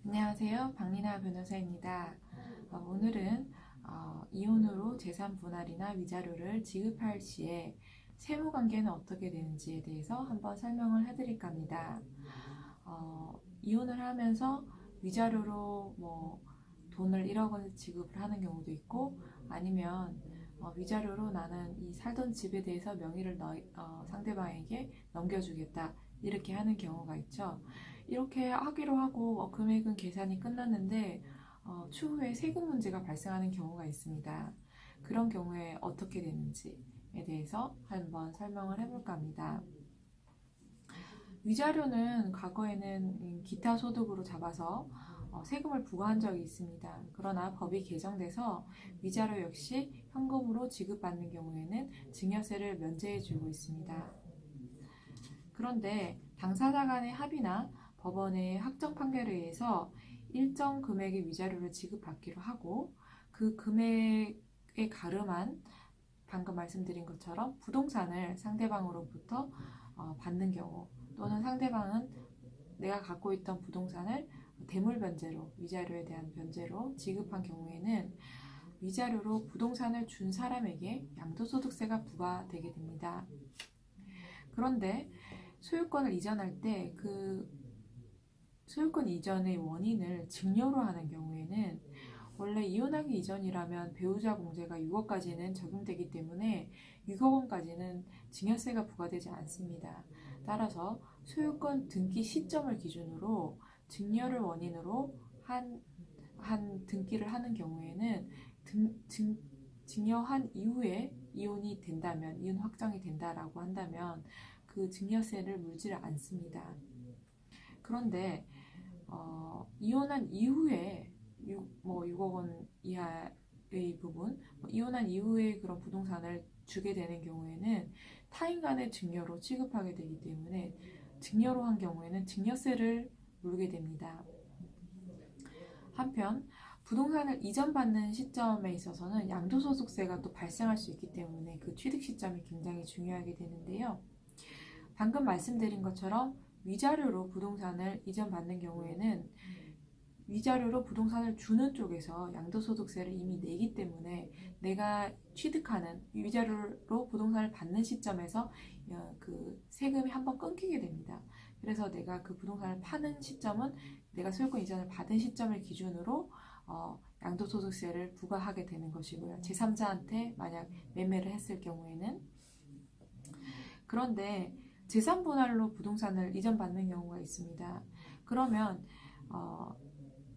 안녕하세요. 박리나 변호사입니다. 오늘은 이혼으로 재산 분할이나 위자료를 지급할 시에 세무 관계는 어떻게 되는지에 대해서 한번 설명을 해드릴까 합니다. 이혼을 하면서 위자료로 돈을 1억 원을 지급을 하는 경우도 있고, 아니면 위자료로 나는 이 살던 집에 대해서 명의를 상대방에게 넘겨주겠다, 이렇게 하는 경우가 있죠. 이렇게 하기로 하고 금액은 계산이 끝났는데 추후에 세금 문제가 발생하는 경우가 있습니다. 그런 경우에 어떻게 되는지에 대해서 한번 설명을 해볼까 합니다. 위자료는 과거에는 기타 소득으로 잡아서 세금을 부과한 적이 있습니다. 그러나 법이 개정돼서 위자료 역시 현금으로 지급받는 경우에는 증여세를 면제해주고 있습니다. 그런데 당사자 간의 합의나 법원의 확정 판결에 의해서 일정 금액의 위자료를 지급받기로 하고, 그 금액에 가름한 방금 말씀드린 것처럼 부동산을 상대방으로부터 받는 경우, 또는 상대방은 내가 갖고 있던 부동산을 대물 변제로, 위자료에 대한 변제로 지급한 경우에는 위자료로 부동산을 준 사람에게 양도소득세가 부과되게 됩니다. 그런데 소유권을 이전할 때 그 소유권 이전의 원인을 증여로 하는 경우에는, 원래 이혼하기 이전이라면 배우자 공제가 6억까지는 적용되기 때문에 6억 원까지는 증여세가 부과되지 않습니다. 따라서 소유권 등기 시점을 기준으로 증여를 원인으로 한 등기를 하는 경우에는 증여한 이후에 이혼이 된다면, 이혼 확정이 된다라고 한다면 그 증여세를 물지를 않습니다. 그런데 이혼한 이후에 6억 원 이하의 부분, 이혼한 이후에 그런 부동산을 주게 되는 경우에는 타인 간의 증여로 취급하게 되기 때문에 증여로 한 경우에는 증여세를 물게 됩니다. 한편 부동산을 이전받는 시점에 있어서는 양도소득세가 또 발생할 수 있기 때문에 그 취득 시점이 굉장히 중요하게 되는데요. 방금 말씀드린 것처럼 위자료로 부동산을 이전받는 경우에는 위자료로 부동산을 주는 쪽에서 양도소득세를 이미 내기 때문에 내가 취득하는 위자료로 부동산을 받는 시점에서 그 세금이 한번 끊기게 됩니다. 그래서 내가 그 부동산을 파는 시점은 내가 소유권 이전을 받은 시점을 기준으로 양도소득세를 부과하게 되는 것이고요. 제3자한테 만약 매매를 했을 경우에는. 그런데 재산분할로 부동산을 이전받는 경우가 있습니다. 그러면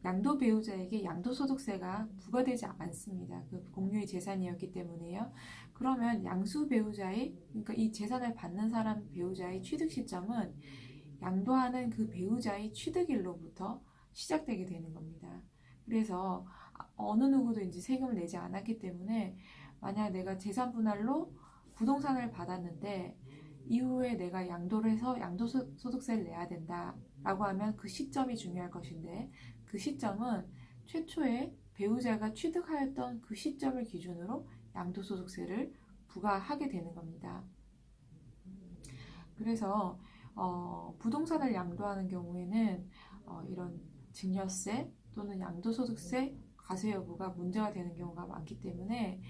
양도 배우자에게 양도소득세가 부과되지 않습니다. 그 공유의 재산이었기 때문에요. 그러면 양수 배우자의, 그러니까 이 재산을 받는 사람 배우자의 취득 시점은 양도하는 그 배우자의 취득일로부터 시작되게 되는 겁니다. 그래서 어느 누구도 이제 세금을 내지 않았기 때문에, 만약 내가 재산 분할로 부동산을 받았는데 이후에 내가 양도를 해서 양도소득세를 내야 된다라고 하면 그 시점이 중요할 것인데, 그 시점은 최초에 배우자가 취득하였던 그 시점을 기준으로 양도소득세를 부과하게 되는 겁니다. 그래서 부동산을 양도하는 경우에는 이런 증여세 또는 양도소득세 과세 여부가 문제가 되는 경우가 많기 때문에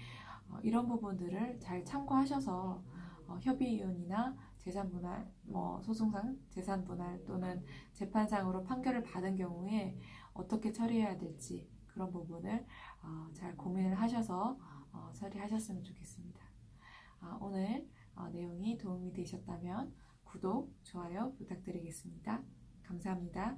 이런 부분들을 잘 참고하셔서 협의이혼이나 재산분할, 소송상 재산분할 또는 재판상으로 판결을 받은 경우에 어떻게 처리해야 될지, 그런 부분을 잘 고민을 하셔서 처리하셨으면 좋겠습니다. 오늘 내용이 도움이 되셨다면 구독, 좋아요 부탁드리겠습니다. 감사합니다.